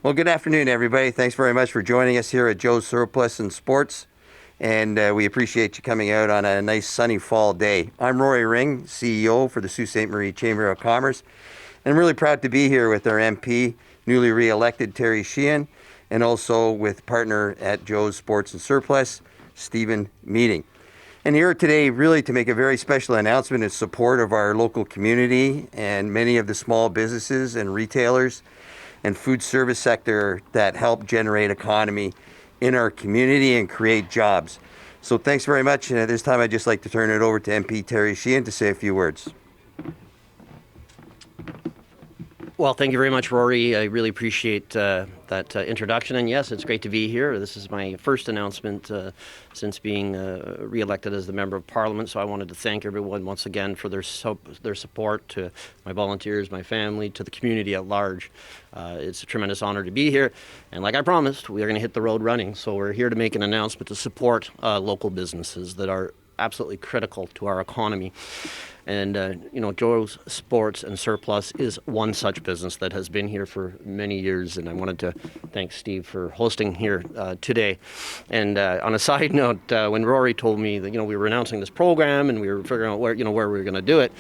Well, good afternoon, everybody. Thanks very much for joining us here at Joe's Surplus and Sports. And we appreciate you coming out on a nice sunny fall day. I'm Rory Ring, CEO for the Sault Ste. Marie Chamber of Commerce. And I'm really proud to be here with our MP, newly re-elected Terry Sheehan, and also with partner at Joe's Sports and Surplus, Stephen Meeting. And here today really to make a very special announcement in support of our local community and many of the small businesses and retailers and food service sector that help generate economy in our community and create jobs. So thanks very much. And at this time, I'd just like to turn it over to MP Terry Sheehan to say a few words. Well, thank you very much, Rory. I really appreciate that introduction. And yes, it's great to be here. This is my first announcement since being re-elected as the Member of Parliament. So I wanted to thank everyone once again for their support, to my volunteers, my family, to the community at large. It's a tremendous honor to be here. And like I promised, we are going to hit the road running. So we're here to make an announcement to support local businesses that are absolutely critical to our economy. And, Joe's Sports and Surplus is one such business that has been here for many years. And I wanted to thank Steve for hosting here today. And on a side note, when Rory told me that, we were announcing this program and we were figuring out where we were going to do it,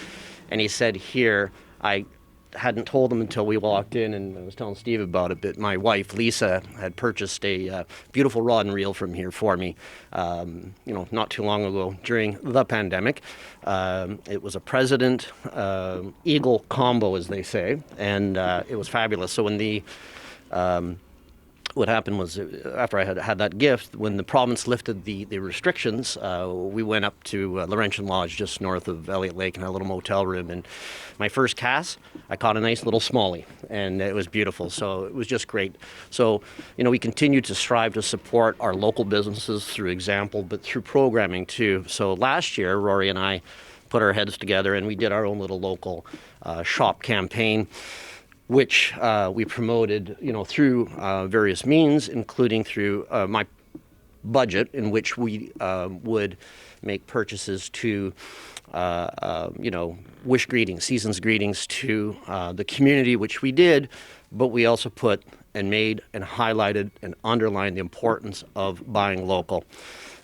and he said here, I hadn't told him until we walked in, and I was telling Steve about it, but my wife, Lisa, had purchased a beautiful rod and reel from here for me, not too long ago during the pandemic. It was a President Eagle combo, as they say, and it was fabulous. So when what happened was, after I had that gift, when the province lifted the restrictions, we went up to Laurentian Lodge, just north of Elliott Lake, in our little motel room. And my first cast, I caught a nice little smallie, and it was beautiful. So it was just great. So, we continue to strive to support our local businesses through example, but through programming too. So last year, Rory and I put our heads together, and we did our own little local shop campaign, which we promoted, through various means, including through my budget, in which we would make purchases to, wish greetings, season's greetings to the community, which we did, but we also put and made and highlighted and underlined the importance of buying local.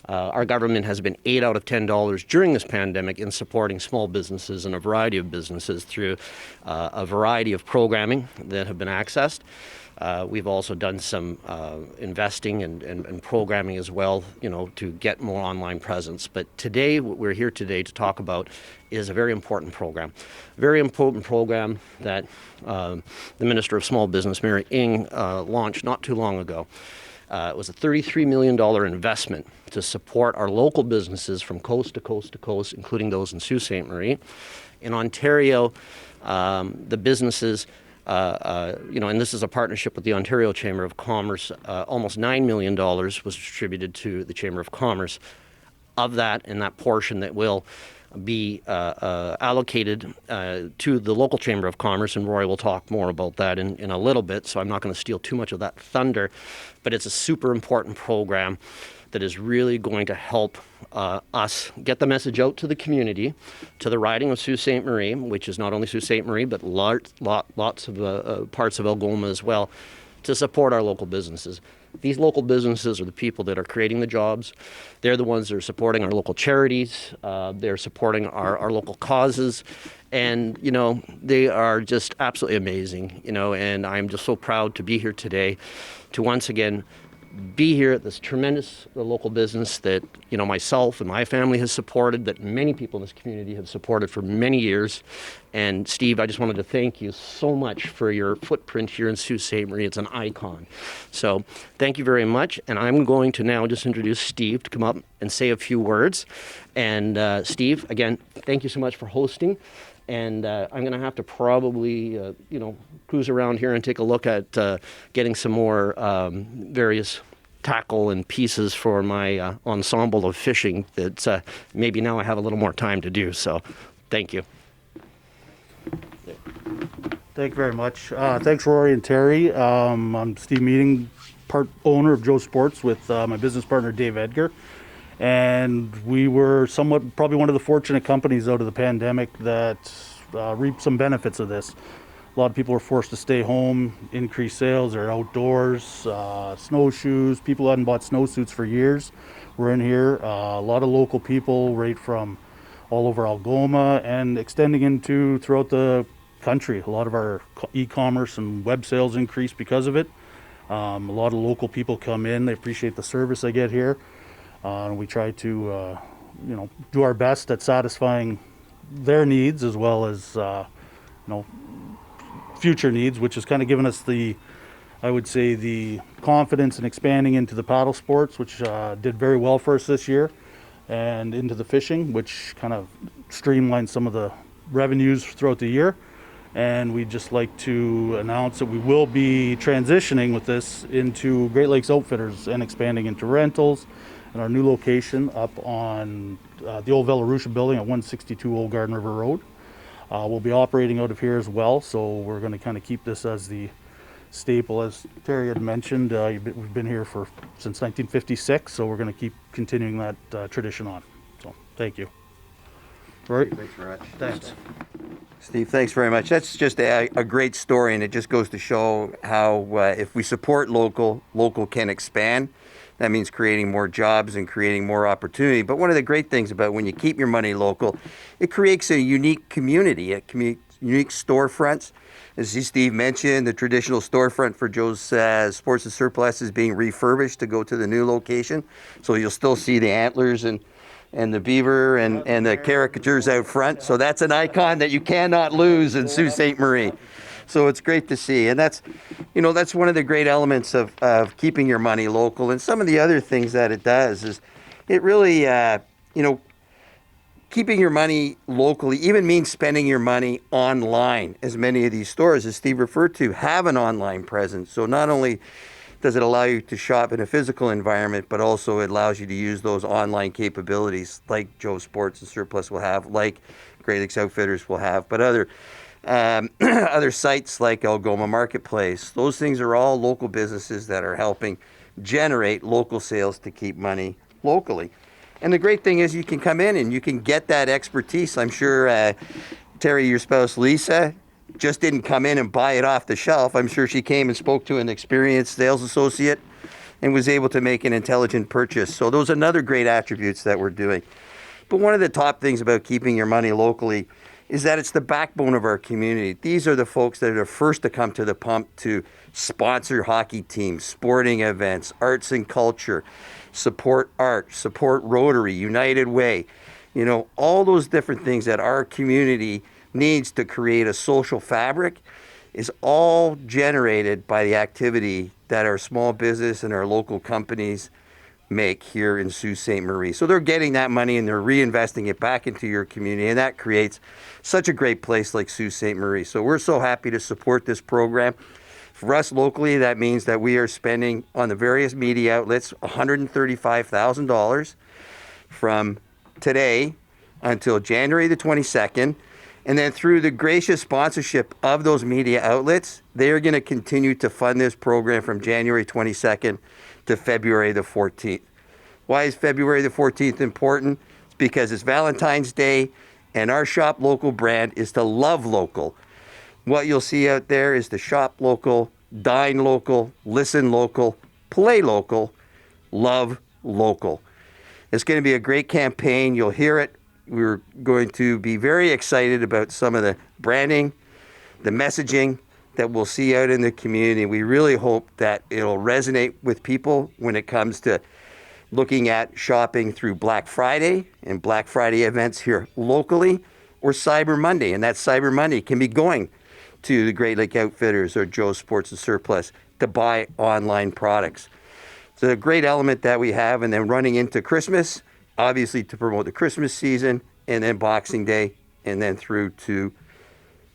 Our government has been $8 out of $10 during this pandemic in supporting small businesses and a variety of businesses through a variety of programming that have been accessed. We've also done some investing and programming as well, to get more online presence. But today, what we're here today to talk about is a very important program. Very important program that the Minister of Small Business, Mary Ng, launched not too long ago. It was a $33 million investment to support our local businesses from coast to coast to coast, including those in Sault Ste. Marie. In Ontario, the businesses, and this is a partnership with the Ontario Chamber of Commerce, almost $9 million was distributed to the Chamber of Commerce. Of that, and that portion that will be allocated to the local Chamber of Commerce, and Roy will talk more about that in a little bit, so I'm not going to steal too much of that thunder, but it's a super important program that is really going to help us get the message out to the community, to the riding of Sault Ste. Marie, which is not only Sault Ste. Marie, but lots of parts of Algoma as well, to support our local businesses. These local businesses are the people that are creating the jobs. They're the ones that are supporting our local charities. They're supporting our local causes. And, they are just absolutely amazing, and I'm just so proud to be here today to once again be here at this tremendous local business that, myself and my family has supported, that many people in this community have supported for many years. And Steve, I just wanted to thank you so much for your footprint here in Sault Ste. Marie. It's an icon. So thank you very much. And I'm going to now just introduce Steve to come up and say a few words. And Steve, again, thank you so much for hosting. And I'm going to have to probably, cruise around here and take a look at getting some more various tackle and pieces for my ensemble of fishing that maybe now I have a little more time to do. So thank you. Thank you very much. Thanks, Rory and Terry. I'm Steve Meeting, part owner of Joe Sports with my business partner, Dave Edgar. And we were probably one of the fortunate companies out of the pandemic that reaped some benefits of this. A lot of people were forced to stay home, increase sales, they're outdoors, snowshoes. People who hadn't bought snowsuits for years were in here. A lot of local people right from all over Algoma and extending into throughout the country. A lot of our e-commerce and web sales increased because of it. A lot of local people come in, they appreciate the service they get here. And we try to do our best at satisfying their needs as well as future needs, which has kind of given us the confidence in expanding into the paddle sports, which did very well for us this year, and into the fishing, which kind of streamlined some of the revenues throughout the year. And we'd just like to announce that we will be transitioning with this into Great Lakes Outfitters and expanding into rentals and our new location up on the old Velarusha building at 162 Old Garden River Road. We'll be operating out of here as well, so we're going to kind of keep this as the staple. As Terry had mentioned, we've been here since 1956, so we're going to keep continuing that tradition on. So, thank you. Rory? Thanks very much. Thanks. Steve, thanks very much. That's just a great story, and it just goes to show how if we support local can expand. That means creating more jobs and creating more opportunity. But one of the great things about when you keep your money local, it creates a unique community, unique storefronts. As Steve mentioned, the traditional storefront for Joe's Sports and Surplus is being refurbished to go to the new location. So you'll still see the antlers and the beaver and the caricatures out front. So that's an icon that you cannot lose in Sault Ste. Marie. So it's great to see. And that's one of the great elements of keeping your money local. And some of the other things that it does is it really, keeping your money locally even means spending your money online, as many of these stores, as Steve referred to, have an online presence. So not only does it allow you to shop in a physical environment, but also it allows you to use those online capabilities like Joe Sports and Surplus will have, like Great Lakes Outfitters will have, but other sites like Algoma Marketplace. Those things are all local businesses that are helping generate local sales to keep money locally. And the great thing is you can come in and you can get that expertise. I'm sure Terry, your spouse Lisa, just didn't come in and buy it off the shelf. I'm sure she came and spoke to an experienced sales associate and was able to make an intelligent purchase. So those are another great attributes that we're doing. But one of the top things about keeping your money locally is that it's the backbone of our community. These are the folks that are first to come to the pump to sponsor hockey teams, sporting events, arts and culture, support art, support Rotary, United Way. All those different things that our community needs to create a social fabric is all generated by the activity that our small business and our local companies make here in Sault Ste. Marie. So they're getting that money and they're reinvesting it back into your community, and that creates such a great place like Sault Ste. Marie. So we're so happy to support this program. For us locally, that means that we are spending on the various media outlets $135,000 from today until January the 22nd. And then through the gracious sponsorship of those media outlets, they are going to continue to fund this program from January 22nd to February the 14th. Why is February the 14th important? It's because it's Valentine's Day, and our Shop Local brand is to love local. What you'll see out there is to shop local, dine local, listen local, play local, love local. It's going to be a great campaign. You'll hear it. We're going to be very excited about some of the branding, the messaging that we'll see out in the community. We really hope that it'll resonate with people when it comes to looking at shopping through Black Friday and Black Friday events here locally, or Cyber Monday. And that Cyber Monday can be going to the Great Lake Outfitters or Joe's Sports and Surplus to buy online products. It's a great element that we have. And then running into Christmas, obviously to promote the Christmas season, and then Boxing Day, and then through to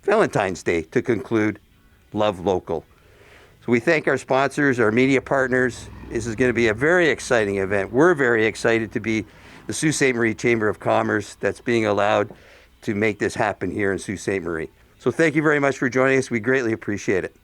Valentine's Day to conclude Love Local. So we thank our sponsors, our media partners. This is going to be a very exciting event. We're very excited to be the Sault Ste. Marie Chamber of Commerce that's being allowed to make this happen here in Sault Ste. Marie. So thank you very much for joining us. We greatly appreciate it.